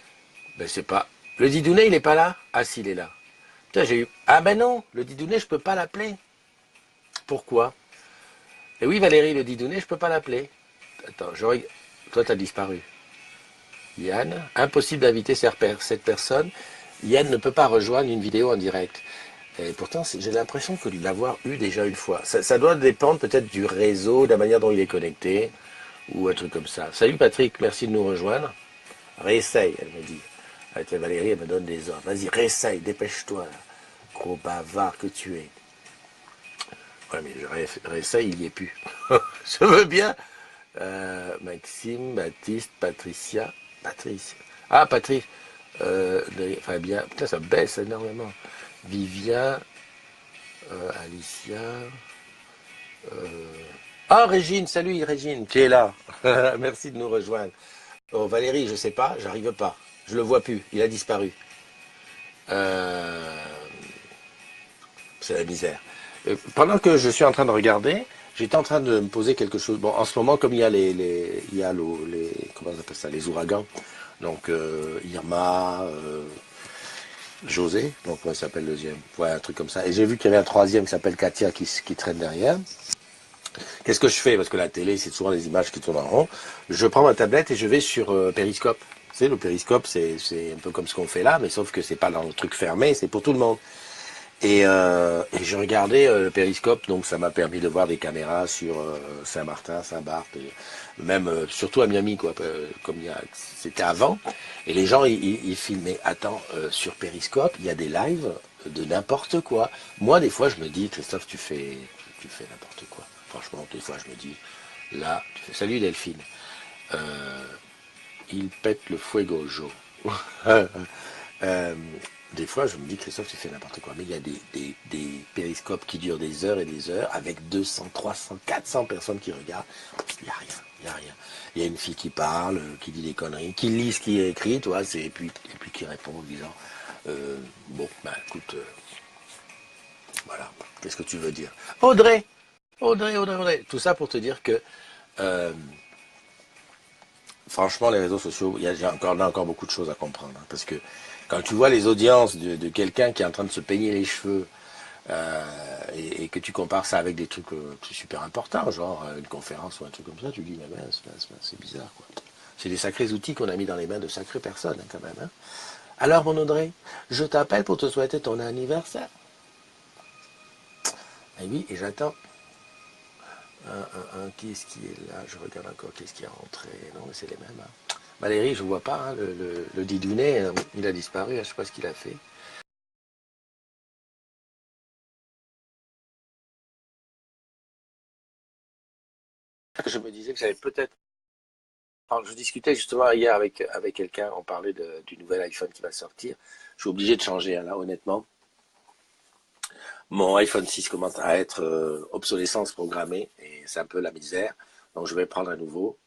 ben c'est pas. Le Didounet, il est pas là? Ah si, il est là. Putain, j'ai eu. Ah ben non, le Didounet, je peux pas l'appeler. Pourquoi? Et oui, Valérie, le Didounet, je peux pas l'appeler. Attends, toi, t'as disparu. Yann, impossible d'inviter cette personne. Yann ne peut pas rejoindre une vidéo en direct. Et pourtant, j'ai l'impression que de l'avoir eu déjà une fois. Ça doit dépendre peut-être du réseau, de la manière dont il est connecté, ou un truc comme ça. Salut Patrick, merci de nous rejoindre. Réessaye, elle me dit. Ah, tiens, Valérie, elle me donne des ordres. Vas-y, réessaye, dépêche-toi, là. Gros bavard que tu es. Ouais, mais je réessaye, il n'y est plus. Je veux bien. Maxime, Baptiste, Patricia. Patrice. Ah, Patrice. Fabien. Putain, ça baisse énormément. Vivien. Alicia. Ah, Régine, salut Régine, tu es là. Merci de nous rejoindre. Oh, Valérie, je sais pas, j'arrive pas. Je le vois plus, il a disparu. C'est la misère. Pendant que je suis en train de regarder, j'étais en train de me poser quelque chose. Bon, en ce moment, comme il y a comment on appelle ça, les ouragans. Donc Irma, José, donc comment il s'appelle le deuxième. Ouais, un truc comme ça. Et j'ai vu qu'il y avait un troisième qui s'appelle Katia qui traîne derrière. Qu'est-ce que je fais? Parce que la télé, c'est souvent des images qui tournent en rond. Je prends ma tablette et je vais sur Periscope. Tu sais, le Periscope, c'est un peu comme ce qu'on fait là, mais sauf que c'est pas dans le truc fermé, c'est pour tout le monde. Et j'ai regardé le Periscope, donc ça m'a permis de voir des caméras sur Saint-Martin, Saint-Barth, même surtout à Miami, quoi, comme c'était avant. Et les gens, ils filmaient. Attends, sur Periscope, il y a des lives de n'importe quoi. Moi, des fois, je me dis, Christophe, tu fais n'importe quoi. Franchement, des fois, je me dis, là, tu fais salut Delphine. Il pète le fuego, Joe. Des fois, je me dis, Christophe, tu fais n'importe quoi. Mais il y a des périscopes qui durent des heures et des heures, avec 200, 300, 400 personnes qui regardent. Il n'y a rien, il n'y a rien. Il y a une fille qui parle, qui dit des conneries, qui lit ce qui est écrit, toi, et puis qui répond en disant, bon, ben écoute, voilà, qu'est-ce que tu veux dire? Audrey. Tout ça pour te dire que, franchement, les réseaux sociaux, il y a encore beaucoup de choses à comprendre. Hein, parce que quand tu vois les audiences de quelqu'un qui est en train de se peigner les cheveux, et que tu compares ça avec des trucs super importants, genre une conférence ou un truc comme ça, tu dis, mais c'est bizarre, quoi. C'est des sacrés outils qu'on a mis dans les mains de sacrées personnes, hein, quand même. Hein. Alors, mon Audrey, je t'appelle pour te souhaiter ton anniversaire. Et oui, et j'attends. Qui est-ce qui est là? Je regarde encore qui est-ce qui est rentré. Non, mais c'est les mêmes. Hein. Valérie, je vois pas. Hein, le Didounet, il a disparu. Hein, je sais pas ce qu'il a fait. Je me disais que j'avais peut-être. Alors, je discutais justement hier avec quelqu'un. On parlait du nouvel iPhone qui va sortir. Je suis obligé de changer, hein, là, honnêtement. Mon iPhone 6 commence à être obsolescence programmée et c'est un peu la misère. Donc je vais prendre un nouveau.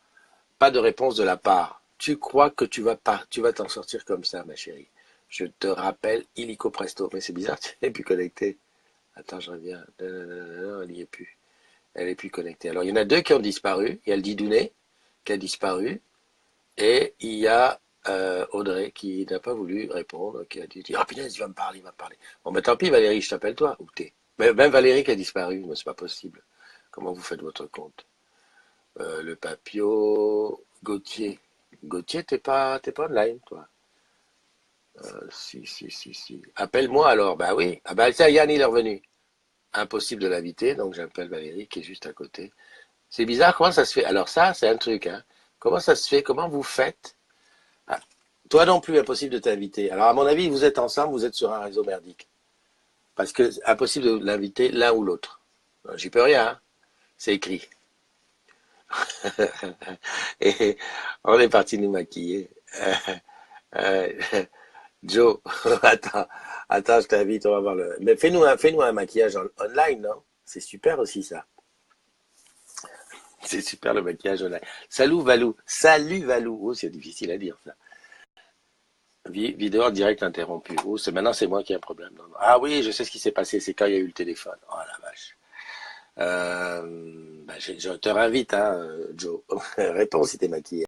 Pas de réponse de la part. Tu crois que tu vas t'en sortir comme ça, ma chérie. Je te rappelle illico presto. Mais c'est bizarre, tu n'es plus connecté. Attends, je reviens. Non, elle n'y est plus. Elle est plus connectée. Alors il y en a deux qui ont disparu. Il y a le Didounet qui a disparu et il y a Audrey qui n'a pas voulu répondre, qui a dit ah punaise, il va me parler. Bon ben tant pis Valérie, je t'appelle toi, ou t'es. Même Valérie qui a disparu, mais c'est pas possible. Comment vous faites votre compte? Le Papio, Gauthier. Gauthier, t'es pas online, toi. Si. Appelle-moi alors, bah oui. Ah bah ça, Yann il est revenu. Impossible de l'inviter, donc j'appelle Valérie qui est juste à côté. C'est bizarre, comment ça se fait? Alors ça, c'est un truc, hein. Comment ça se fait? Comment vous faites? Ah, toi non plus, impossible de t'inviter. Alors, à mon avis, vous êtes ensemble, vous êtes sur un réseau merdique. Parce que impossible de l'inviter l'un ou l'autre. J'y peux rien, hein. C'est écrit. Et on est parti nous maquiller. Euh, Joe, attends, je t'invite, on va voir le. Mais fais-nous un maquillage online, non? C'est super aussi ça. C'est super le maquillage online. Salut Valou. Oh, c'est difficile à dire ça. Vidéo en direct interrompue. Oh, maintenant c'est moi qui ai un problème. Non. Ah oui, je sais ce qui s'est passé. C'est quand il y a eu le téléphone. Oh la vache. Je te réinvite, hein, Joe. Réponds si t'es maquillé.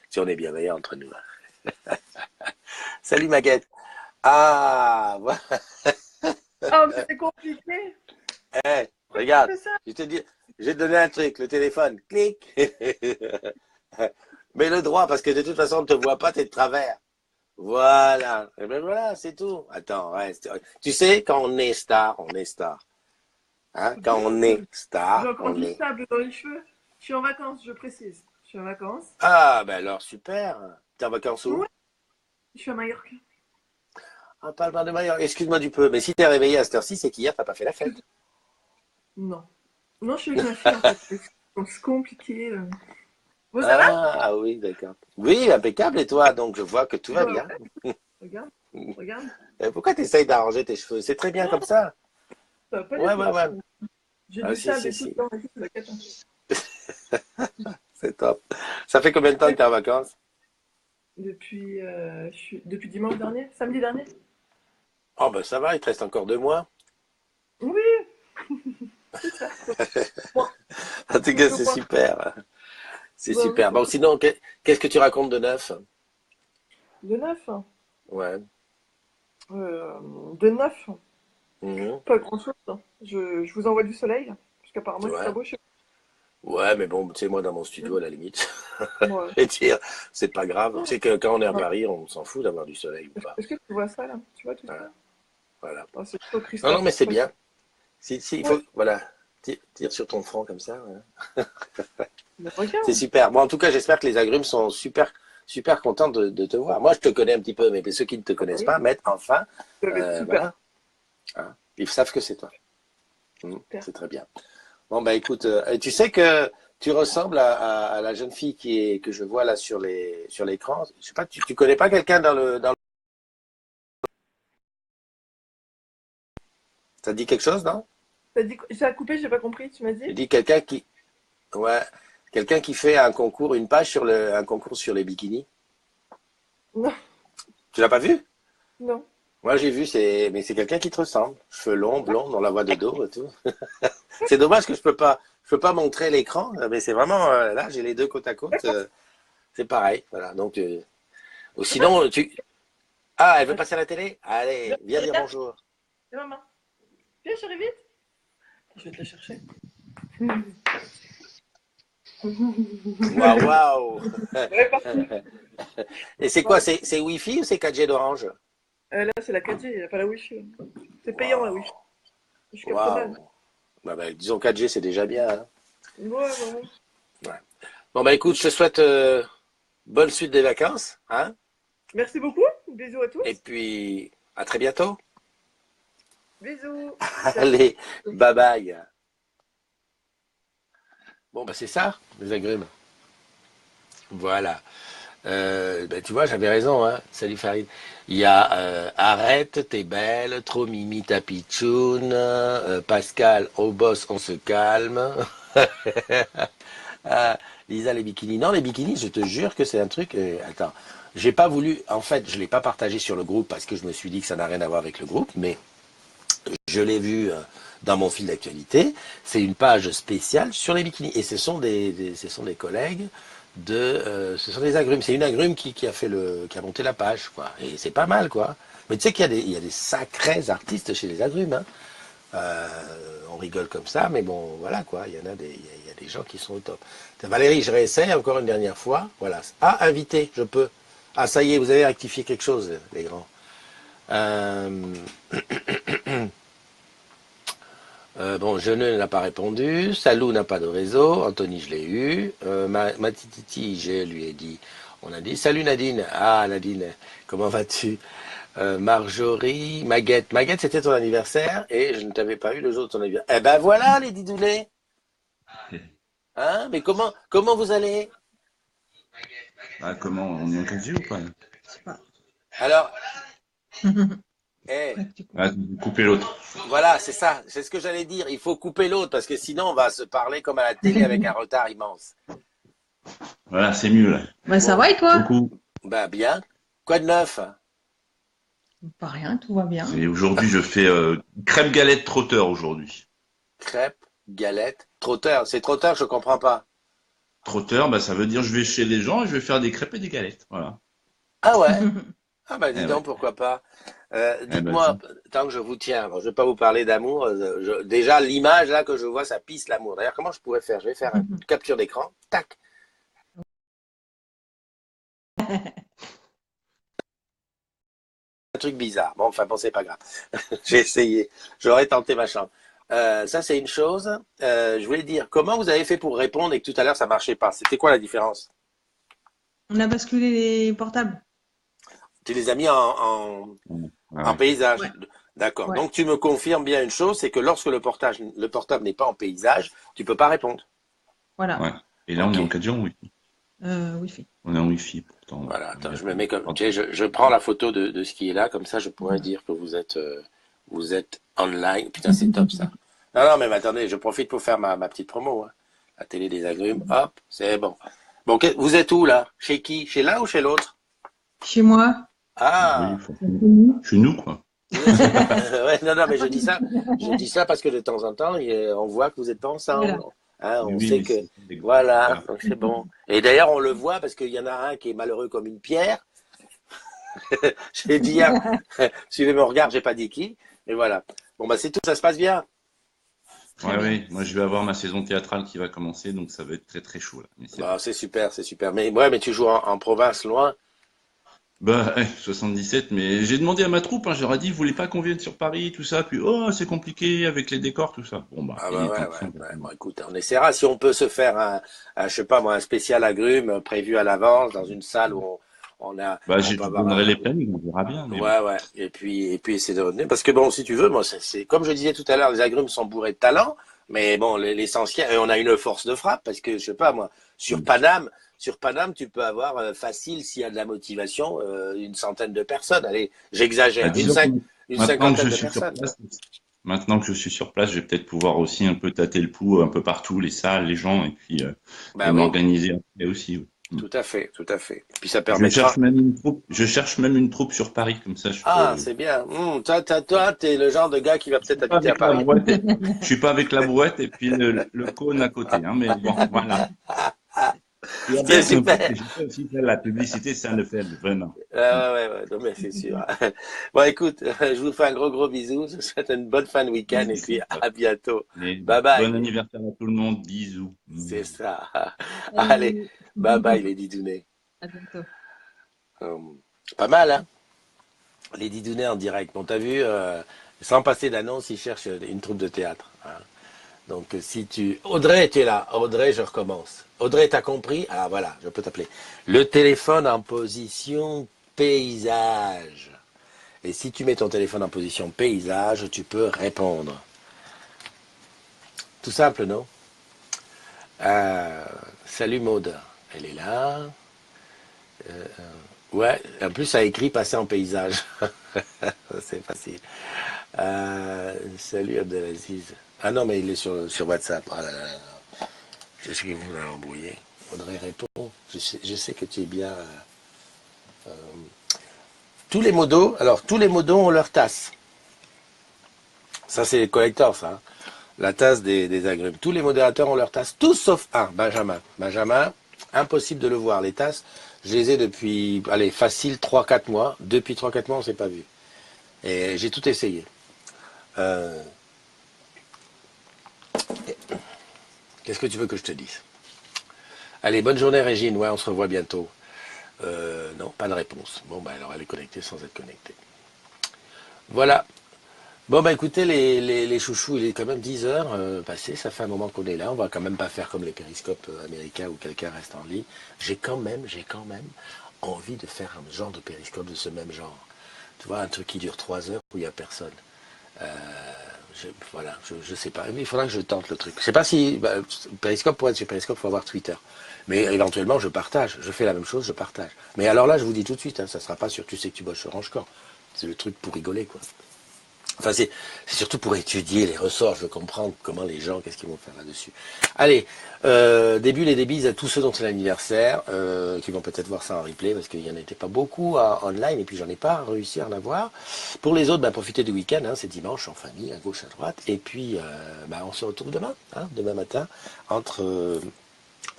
Si on est bienveillant entre nous. Salut Maguette. Ah, voilà. Oh, mais c'est compliqué. Hey, regarde. C'est ça. Je vais te donner un truc. Le téléphone. Clic. Mets le droit, parce que de toute façon, on ne te voit pas, t'es de travers. Voilà. Et ben voilà, c'est tout. Attends, reste. Tu sais, quand on est star, on est star. Hein? Quand on est J'ai star, encore on du est. sable dans les cheveux. Je suis en vacances, je précise. Je suis en vacances. Ah, ben alors, super. T'es en vacances où? Ouais, je suis à Majorque. Ah, Palma de Mallorca. Excuse-moi du peu, mais si t'es réveillé à cette heure-ci, c'est qu'hier, t'as pas fait la fête. Non. Non, je suis avec ma fille en fait. C'est compliqué. Vous, ça va? Ah oui, d'accord. Oui, impeccable, et toi? Donc, je vois que tout va Bah bien. ouais, regarde, regarde. Pourquoi tu essayes d'arranger tes cheveux? C'est très bien Non, comme ça. ça va pas du Ouais, tout. ouais, ouais. J'ai Ah, du si, sable si, et tout si. dedans et tout, c'est la cata. C'est top. Ça fait combien de temps que t'es en vacances? Depuis dimanche dernier, samedi dernier. Oh, ben ça va, il te reste encore 2 mois. Oui, c'est ça. Bon, En tout cas, je c'est crois. super. C'est Bah oui, super. Bon, sinon, qu'est-ce que tu racontes de neuf? de neuf. Ouais. De neuf. Mhm. Pas grand-chose, hein. Je vous envoie du soleil, parce qu'apparemment il fait pas Ouais. beau chez Ouais, mais bon, tu sais, moi, dans mon studio, à la limite, moi. Ouais. je vais dire, c'est pas grave. Tu sais que quand on est à Ouais. Paris, on s'en fout d'avoir du soleil ou pas. Est-ce que tu vois ça là? Tu vois tout ça? Voilà. Voilà. Oh, c'est trop Non, non, Christophe. mais c'est bien. Si, il Ouais. faut, voilà. Tire sur ton front comme ça. Ouais. Mais C'est regarde. super. Bon, en tout cas, j'espère que les agrumes sont super, super contents de te voir. Moi, je te connais un petit peu, mais ceux qui ne te connaissent Oui, pas, mettent enfin, ça va être super. voilà. Hein. Ils savent que c'est toi. Super. C'est très bien. Bon, bah écoute, et tu sais que tu ressembles à la jeune fille que je vois là sur l'écran. Je sais pas, tu connais pas quelqu'un ça te dit quelque chose, non? T'as dit ça a coupé, j'ai pas compris, tu m'as Je dit? dis ouais, quelqu'un qui fait un concours, une page un concours sur les bikinis. Non, Tu l'as pas vu? non. Moi, j'ai vu, mais c'est quelqu'un qui te ressemble. Cheveux longs, blonds, on la voit de dos et tout. C'est dommage que je peux pas montrer l'écran, mais c'est vraiment, là, j'ai les deux côte à côte, c'est pareil, voilà. Donc, ou sinon, ah, elle veut passer à la télé? Viens, Allez, viens dire regarde, bonjour. c'est maman. Viens, chérie, vite. Je vais te la chercher. Waouh, waouh. Ouais, parti. Et c'est quoi? C'est Wi-Fi ou c'est 4G d'Orange? Là, c'est la 4G, il n'y a pas la Wi-Fi. C'est payant la Wi-Fi. Waouh, Je capte mal. waouh. Bah, disons 4G, c'est déjà bien, hein. Ouais, ouais, ouais. Ouais. Bon, bah écoute, je te souhaite bonne suite des vacances, hein? Merci beaucoup. Bisous à Et tous. puis, à très bientôt. Bisous. Allez, bye bye. Bon, bah c'est ça, les agrumes. Voilà. Ben, tu vois, j'avais raison, hein. Salut Farid. Il y a Arrête, t'es belle, trop mimi ta pitchoune, Pascal, au boss, on se calme. Ah, Lisa, les bikinis. Non, les bikinis, je te jure que c'est un truc. Attends, j'ai pas voulu. En fait, je l'ai pas partagé sur le groupe parce que je me suis dit que ça n'a rien à voir avec le groupe, mais je l'ai vu dans mon fil d'actualité. C'est une page spéciale sur les bikinis et ce sont des collègues ce sont des agrumes. C'est une agrume qui a monté la page, quoi. Et c'est pas mal, quoi. Mais tu sais qu'il y a des sacrés artistes chez les agrumes, hein. Euh, on rigole comme ça, mais bon, voilà, quoi. Il y a des gens qui sont au top. Valérie, je réessaye encore une dernière fois. Voilà. Ah, invité, je peux. Ah, ça y est, vous avez rectifié quelque chose, les grands. Euh, bon, Jeune n'a pas répondu. Salou n'a pas de réseau. Anthony, je l'ai eu. Matititi, je lui ai dit. On a dit. Salut Nadine. Ah, Nadine, comment vas-tu? Marjorie, Maguette. Maguette, c'était ton anniversaire et je ne t'avais pas eu le jour de ton anniversaire. Eh ben voilà, les didoulets. Hein? Mais comment vous allez? Ah, comment? On est en 4G ou pas? Alors, eh, Ah, couper l'autre. voilà, c'est ça. C'est ce que j'allais dire. Il faut couper l'autre parce que sinon on va se parler comme à la télé avec un retard immense. Voilà, c'est mieux là. Bah, ça Bon, va et toi? Beaucoup. bah bien. Quoi de neuf? Pas rien, tout va bien. Et aujourd'hui, je fais crêpe galette trotteur aujourd'hui. Crêpes, galettes, trotteur. C'est trotteur, je comprends pas. Trotteur, bah, ça veut dire je vais chez les gens et je vais faire des crêpes et des galettes. Voilà. Ah ouais? Ah bah dis Eh donc, ouais. pourquoi pas. Eh ben, Dites-moi, tant que je vous tiens, bon, je vais pas vous parler d'amour. Déjà, l'image là que je vois, ça pisse l'amour. D'ailleurs, comment je pourrais faire? Je vais faire une capture d'écran. Tac. Un truc bizarre. Bon, enfin, bon, c'est pas grave. J'ai essayé. J'aurais tenté ma chance. Ça, c'est une chose. Je voulais dire, comment vous avez fait pour répondre et que tout à l'heure, ça marchait pas? C'était quoi la différence? On a basculé les portables. Tu les as mis Ah en ouais. paysage. Ouais, D'accord. ouais, Donc, tu me confirmes bien une chose, c'est que lorsque le portable n'est pas en paysage, tu peux pas répondre. voilà. Ouais. Et là, on Ok. est en 4G en Wi-Fi. Wi-Fi. On est en Wi-Fi pourtant. Voilà. Il Attends, y a je pas me de- mets comme. pas de- Tu sais, je prends la photo de ce qui est là, comme ça, je pourrais dire que vous êtes online. Putain, c'est top ça. Non, non, mais attendez, je profite pour faire ma petite promo. Hein. La télé des agrumes, hop, c'est bon. Bon, vous êtes où là? Chez qui? Chez l'un ou chez l'autre? Chez moi. Ah, Oui, chez nous, quoi. ouais, non, non, mais je dis ça parce que de temps en temps, on voit que vous n'êtes pas ensemble. Voilà. Hein, on Oui, sait mais que, c'est des gros. voilà, Voilà. donc c'est bon. Et d'ailleurs, on le voit parce qu'il y en a un qui est malheureux comme une pierre. J'ai dit hier, suivez mon regard, j'ai pas dit qui, mais voilà. Bon, bah c'est tout, ça se passe bien. Très Ouais, bien. ouais. Moi, je vais avoir ma saison théâtrale qui va commencer, donc ça va être très très chaud là. Mais c'est Bah, bon. c'est super, c'est super. Mais ouais, mais tu joues en province, loin. Bah, 77, mais j'ai demandé à ma troupe, hein, je leur ai dit, vous voulez pas qu'on vienne sur Paris, tout ça, puis oh, c'est compliqué avec les décors, tout ça. Bon, bah, Ah il bah est temps ouais, que ça, ouais, on va ouais. faire. Bon, écoute, on essaiera si on peut se faire je sais pas moi, un spécial agrumes prévu à l'avance dans une salle où Bah, on je peut te avoir donnerai les plannings, on verra bien, mais bon. ouais, ouais. Et puis essayer de revenir. Parce que bon, si tu veux, moi, c'est comme je disais tout à l'heure, les agrumes sont bourrés de talent, mais bon, l'essentiel, et on a une force de frappe, parce que je sais pas moi, sur Paname, tu peux avoir facile, s'il y a de la motivation, une centaine de personnes. Allez, Bah, j'exagère, disons que une maintenant que je cinquantaine de suis sur personnes. place, je vais peut-être pouvoir aussi un peu tâter le pouls un peu partout, les salles, les gens, et Bah oui, m'organiser après aussi. Oui. tout à fait, tout à fait. Puis ça Je permettra. cherche même une troupe, je cherche même une troupe sur Paris, comme ça je Ah, peux. c'est bien. Toi, t'es le genre de gars qui va Je suis peut-être pas habiter à avec la Paris. brouette, je suis pas avec la brouette et puis le cône à côté, hein, mais bon, voilà. Ce qui est bien, C'est c'est un peu super. que je peux aussi faire la publicité sans le faire, vraiment. Ouais, ouais, non, mais c'est sûr. Bon, écoute, je vous fais un gros bisou. Je vous souhaite une bonne fin de week-end et puis à bientôt. Et Bye bon bye. anniversaire à tout le monde, bisous. C'est ça. Allez, Salut. bye bye les Didounets. À bientôt. Euh, Pas mal, hein? Les Didounets en direct. Bon, t'as vu, sans passer d'annonce, ils cherchent une troupe de théâtre. Hein. Donc, si tu... Audrey, tu es là. Audrey, je recommence. Audrey, t'as compris? Ah, voilà, je peux t'appeler. Le téléphone en position paysage. Et si tu mets ton téléphone en position paysage, tu peux répondre. Tout simple, non? Salut Maude. Elle est là. Ouais, en plus, ça écrit passer en paysage. C'est facile. Salut Abdelaziz. Ah non, mais il est sur WhatsApp. Ah là là là. Je sais que vous l'avez embrouillé. Audrey répond. Je sais que tu es bien. Tous les modos, alors tous les modos ont leur tasse. Ça, c'est les collecteurs, ça. Hein. La tasse des agrumes. Tous les modérateurs ont leur tasse, tous sauf un, Benjamin. Benjamin, impossible de le voir. Les tasses, je les ai depuis, allez, facile 3-4 mois. Depuis 3-4 mois, on ne s'est pas vu. Et j'ai tout essayé. Qu'est-ce que tu veux que je te dise? Allez, bonne journée Régine, ouais, on se revoit bientôt. Non, pas de réponse. Bon, bah alors elle est connectée sans être connectée. Voilà. Bon, bah écoutez, les chouchous, il est quand même 10 heures passées, ça fait un moment qu'on est là, on va quand même pas faire comme les périscopes américains où quelqu'un reste en ligne. J'ai quand même envie de faire un genre de périscope de ce même genre. Tu vois, un truc qui dure 3 heures où il n'y a personne. Voilà, je sais pas, mais il faudra que je tente le truc. Je sais pas si, périscope, pour être sur périscope, il faut avoir Twitter. Mais éventuellement, je partage, je fais la même chose, je partage. Mais alors là, je vous dis tout de suite, hein, ça sera pas sur Tu sais que tu bosses sur Rangecore. C'est le truc pour rigoler, quoi. Enfin, c'est surtout pour étudier les ressorts, je veux comprendre comment les gens, qu'est-ce qu'ils vont faire là-dessus. Allez, des bulles et des bises à tous ceux dont c'est l'anniversaire, qui vont peut-être voir ça en replay, parce qu'il n'y en était pas beaucoup online, et puis j'en ai pas réussi à en avoir. Pour les autres, profitez du week-end, hein, c'est dimanche, en famille, à gauche, à droite, et puis on se retrouve demain, hein, demain matin, entre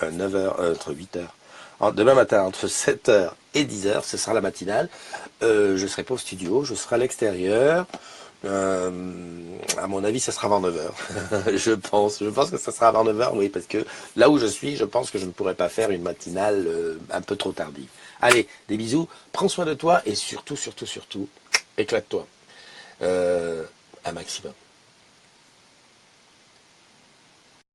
9h, entre 8h. Demain matin, entre 7h et 10h, ce sera la matinale. Je ne serai pas au studio, je serai à l'extérieur. À mon avis, ça sera avant 9 heures. Je pense que ça sera avant 9 heures, oui, parce que là où je suis, je pense que je ne pourrais pas faire une matinale un peu trop tardive. Allez, des bisous, prends soin de toi et surtout, éclate-toi. Un maximum.